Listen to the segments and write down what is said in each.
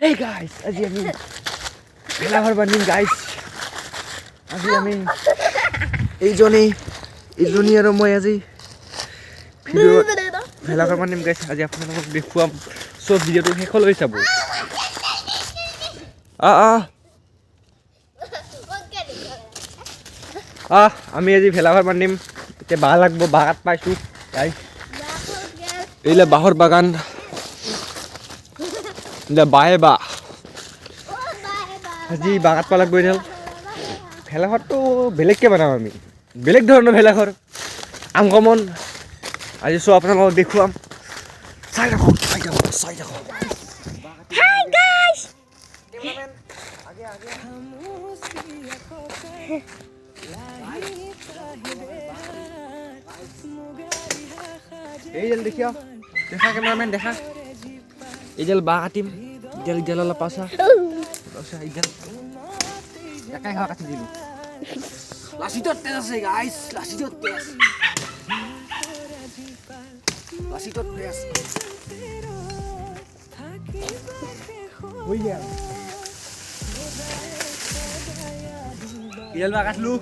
Hey guys, আজি আমি ভেলাঘৰ বান্ধিম গাইজ। আজি আমি এইজনী আৰু মই আজি ভেলাঘৰ বান্ধিম গাইজ। আজি আপোনালোকক দেখুৱাম, চব ভিডিঅ'টো শেষলৈ চাব। আমি আজি ভেলাঘৰ বান্ধিম। এতিয়া বাঁহ লাগব, বাঁহ কাট পাইছোঁ গাইজ। এইলে বাঁহৰ বাগান, বাঁহে বাঁহ। আজি বাঁহ কাটব লাগব। এতিয়া ভেলাঘৰটো বেলেগকৈ বনাম আমি, বেলেগ ধৰণৰ ভেলাঘৰ, আনকমন। আজি চোৱা আপোনালোকক দেখুৱাম, চাই থাকক। Hi guys! এইডাল দেখিয়া, দেখা কেমেৰামেন দেখা। এইডাল বাঁহ কাটিম, ইডাল অলপ পাছা ইডাল একাই খাৱা কাটি দিলোঁ। লাচিতৰ তেজ আছে গাইজ, লাচিতৰ তেজ। ইডাল বাঁহ কাটলোঁ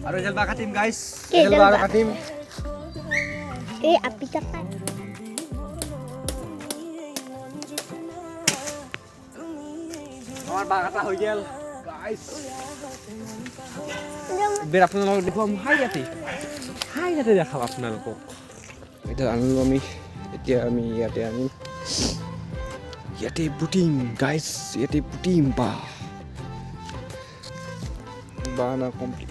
আৰু এডাল বাঁহ কাটিম গাইজ। এডাল বাঁহ কাটিম। Eh, api cepat. আমার বাঁহ কাটা হৈ গেল গাইজ। এবার আপোনালোকক দেখুৱাম হাইয়াতে দেখাম আপোনালোকক। এতিয়া আনিলোঁ আমি, এতিয়া আমি ইয়াতে আনিম, ইয়াতে পুতিম গাইজ, ইয়াতে পুতিম বাঁহ না কমপ্লিট।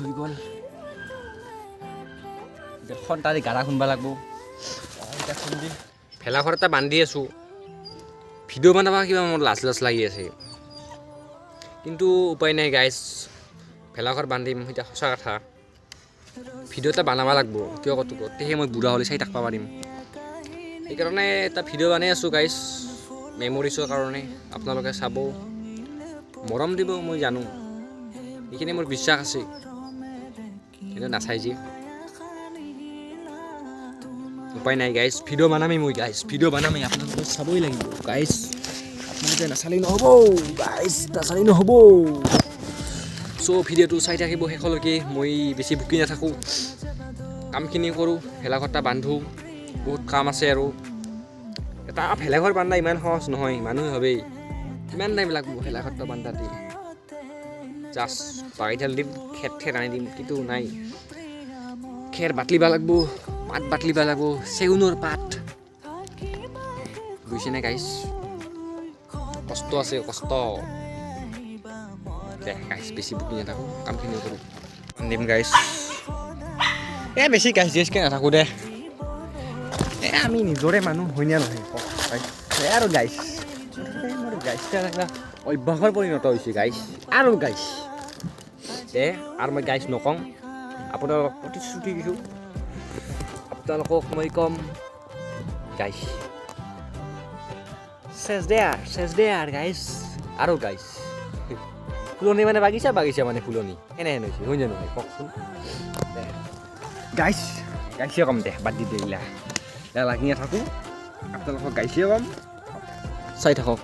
হৈ গ'ল, এখন তাৰি গাড়া খুন্দবা লাগব। ভেলাঘৰ এটা বান্ধি আছোঁ, ভিডিঅ' বনাব কিবা মোৰ লাজ লাগি আছে, কিন্তু উপায় নাই গাইজ। ভেলাঘৰ বান্ধিম এতিয়া সঁচা কথা, ভিডিঅ' এটা বনাব লাগব। কিয় কতো তেহে মই বুঢ়া হ'লে চাই থাকিব পাৰিম। সেইকাৰণে এটা ভিডিঅ' বনাই আছোঁ গাইজ, মেমৰিজৰ কাৰণে। আপোনালোকে চাব, মৰম দিব, মই জানো, এইখিনি মোৰ বিশ্বাস আছে। কিন্তু নাচাই যে, উপায় নাই গাইজ। ভিডিঅ' বনামেই মই গাইজ, ভিডিঅ' বনামেই, আপোনালোকে চাবই লাগিব গাইজ। আপোনালোকে নাচালেই নহ'ব গাইজ, নাচালেই নহ'ব। চ' ভিডিঅ'টো চাই থাকিব শেষলৈকে। মই বেছি ভুকি নাথাকোঁ, কামখিনি কৰোঁ, ভেলাঘৰটা বান্ধোঁ। বহুত কাম আছে আৰু। এটা ভেলাঘৰ বান্ধা ইমান সহজ নহয়, মানুহে ভাবেই কিমান টাইম লাগব ভেলাঘৰটা বান্ধাতে। জাষ্ট বাগিডাল দিম, খেৰ আনি দিম, কিন্তু নাই। খেৰ বাটলিব লাগব, পাত বাটলিব লাগব, চেগুনৰ পাত, বুজিছেনে গাইজ? কষ্ট আছে, কষ্ট। গাইজ বেছি বুকি নাথাকোঁ, কামখিনি কৰোঁ, দিম গাইজ। বেছি গাইজ জিয়েচকৈ নাথাকোঁ দে। আমি নিজৰে মানুহ হয়নে নহয় আৰু গাইজ। মোৰ গাইজটা এটা অভ্যাসৰ পৰিণত হৈছে গাইজ, আৰু গাইজ আৰু মই গাইজ নকওঁ। আপোনালোকক প্ৰতিশ্ৰুতি দিছোঁ, আপোনালোকক মই ক'ম গাইজ, চেজ দে গাইজ, আৰু গাইজ। ফুলনি মানে বাগিচা মানে ফুলনি, এনেহেন হৈছে, হয় নে নহয় কওকচোন গাইজ? গাইছে ক'ম দে, বাদ দি দিলা লাগি নাথাকোঁ, আপোনালোকক গাইছে ক'ম। চাই থাকক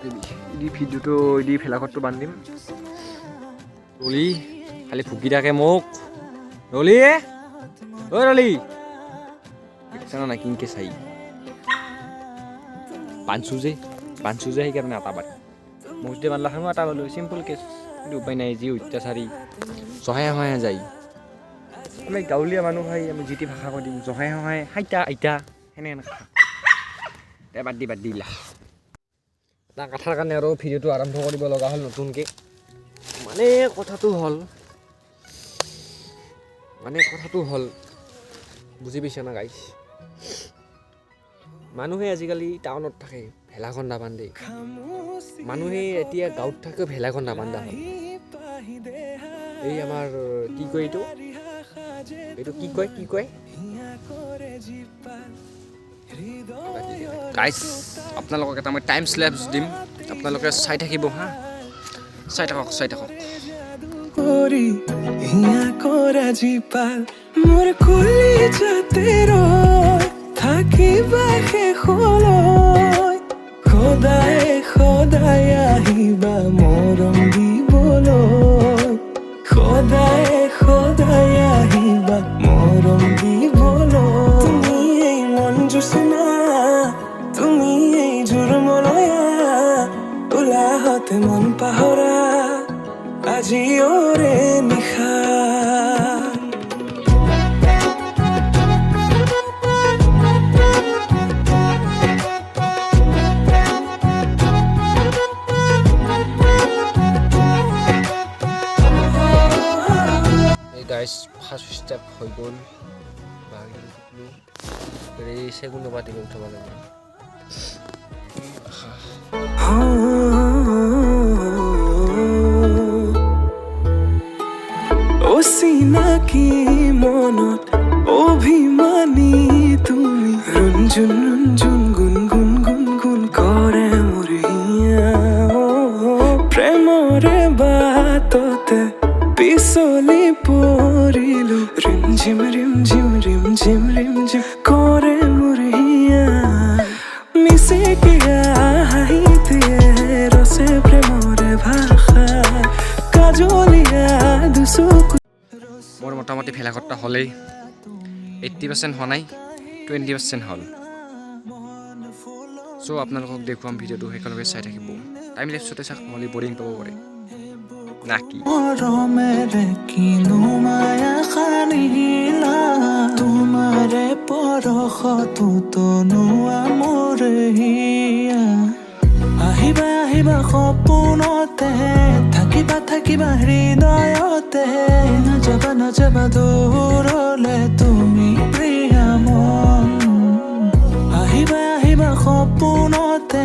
এই ভিডিঅ'টো, এই ভেলাঘৰটো বান্ধিম। ৰলি খালি ভুকি থাকে মোক। ৰলি ঐ ৰলি, দেখিছা নাই কিনকে চাই বান্ধছোঁ যে সেইকাৰণে এটা বাদ। মই যেতিয়া বান্ধলা খাওঁ এটা বান্ধো, চিম্পল কেছ। কিন্তু উপায় নাই, যি অত্যাচাৰী জহাই যায়। আমি গাঁৱলীয়া মানুহ হয়, আমি যি টি ভাষা কৈ দিম, জহাই হাইতা আইতা সেনেহেন কথা। বাদ দিলা এটা কথাৰ কাৰণে আৰু ভিডিঅ'টো আৰম্ভ কৰিব লগা হ'ল নতুনকৈ। মানে কথাটো হ'ল বুজি পাইছা না গাইজ? মানুহে আজিকালি টাউনত থাকে, ভেলাখন নাবান্ধে মানুহে এতিয়া গাঁৱত থাকেও ভেলাখন নাবান্ধা হ'ল এই আমাৰ কি কয় এইটো কি কয় গাইজ আপোনালোকক এটা মই টাইম স্লেপছ দিম আপোনালোকে চাই থাকিব হা চাই থাকক কৰি হিয়া কৰা জীপাল মোৰ খুলি যাতে ৰয় থাকিবা শেষলৈ সদায় আহিবা মৰম দিবলৈ সদায় আহিবা মৰম দিবলৈ তুমি এই মন জোচনা তুমি এই জোৰমলয়া ওলাহতে মন পাহৰা আজি ওৰে নিশা গাইজ ফাৰ্ষ্ট ষ্টেপ হৈ গ'ল এই চেগুনো পাতিব উঠাব লাগিব অচিনাকি মনত অভিমানী তুমি ৰঞ্জুন গুণ কৰে মোৰ হিয়া প্ৰেমৰে বাটতে পিছলি পৰিলো ৰিমঝিম কৰে মোৰ হিয়া মিচিকিয়া হাঁহি দিয়ে ৰচে প্ৰেমৰে ভাষা কাজলীয়া দুচকু মোৰ মোটামুটি ভেলাঘৰটা হ'লেই 80% হোৱা নাই 20% হ'ল চ' আপোনালোকক দেখুৱাম ভিডিঅ'টো সেইকাৰণে চাই থাকিব টাইম লেপছতে চাওক নহ'লে বৰিং পাব পাৰে না কি মৰমেৰে কিনো মায়া সানিলা তোমাৰে পৰশতো তনুৱা মোৰ হিয়া আহিবা সপোনতে থাকিবা হৃদয়তে নাযাবা দূৰলে তুমি প্ৰিয়া মন আহিবা সপোনতে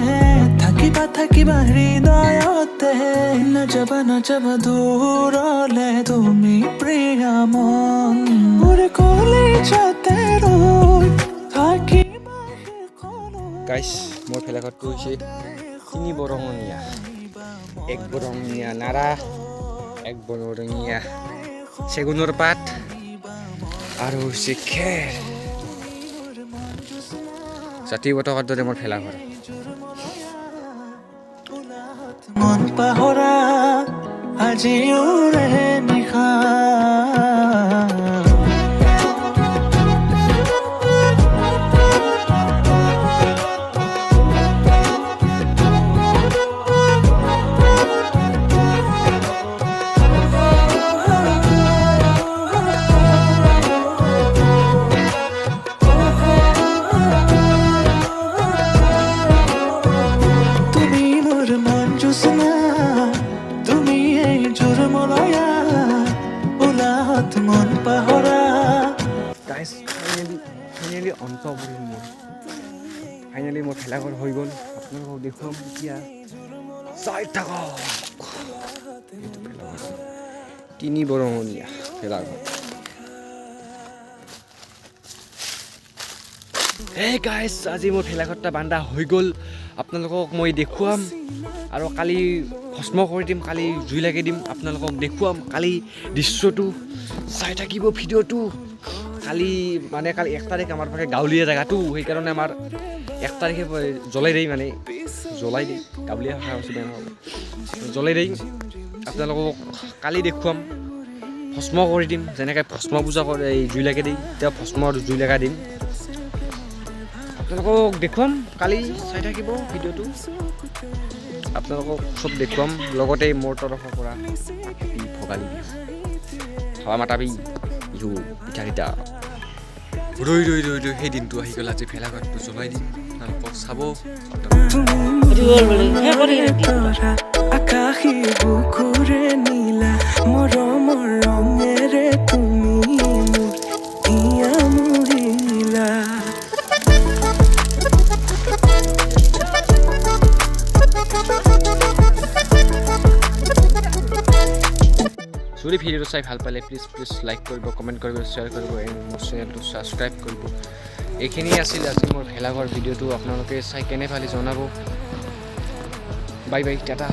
থাকিবা হৃদয়তে নাযাবা দূৰলে তুমি প্ৰিয়া মন মোৰ কলিজাতে ৰৈ থাকিবা গাইজ মোৰ ভেলাঘৰটো হৈছে 3 বৰঙণীয়া 1 বৰঙীয়া নাৰা 1 বৰঙীয়া চেগুনৰ পাত আৰু হৈছে খেৰ জাতীয় পতাকাৰ দৰে মোৰ ভেলাঘৰ মন পাহৰা আজি ওৰে নিশা মন পাহৰা গাইজ ফাইনেলি অন্ত পৰিল মোৰ ফাইনেলি মোৰ ভেলাঘৰ হৈ গ'ল আপোনালোকক দেখুৱাম এতিয়া চাই থাকক 3 বৰঙণীয়া ভেলাঘৰ হে গাইজ আজি মোৰ ভেলাঘৰটা বান্ধা হৈ গ'ল আপোনালোকক মই দেখুৱাম আৰু কালি ভস্ম কৰি দিম কালি জুই লাগি দিম আপোনালোকক দেখুৱাম কালি দৃশ্যটো চাই থাকিব ভিডিঅ'টো কালি 1 তাৰিখ আমাৰ ফালে গাঁৱলীয়া জেগাটো সেইকাৰণে আমাৰ 1 তাৰিখে জ্বলাই দেই গাঁৱলীয়া ভাষা হৈছে জ্বলাই দেই আপোনালোকক কালি দেখুৱাম ভস্ম কৰি দিম যেনেকৈ ভস্ম পূজা কৰে এই জুই লাগে দেই তেতিয়া ভস্মৰ জুই লগা দিম আপোনালোকক দেখুৱাম কালি চাই থাকিব ভিডিঅ'টো আপোনালোকক চব দেখুৱাম লগতে মোৰ তৰফৰ পৰা ভোগালী বিহু হাৱা মাতাবি বিহু পিঠা ৰৈ সেই দিনটো আহি গ'ল আজি ভেলাঘৰটো জ্বলাই দিম আপোনালোকক চাব আকাশী বুকুৰে নীলা মৰমৰ ৰঙেৰে তুমি মোৰ হিয়া মহিলা যদি ভিডিঅ'টো চাই ভাল পালে প্লিজ লাইক কৰিব, কমেণ্ট কৰিব, শ্বেয়াৰ কৰিব, এণ্ড মোৰ চেনেলটো ছাবস্ক্ৰাইব কৰিব। এইখিনিয়ে আছিল আজি মোৰ ভেলাঘৰ ভিডিঅ'টো। আপোনালোকে চাই কেনে পালে জনাব। Bye bye, Tata.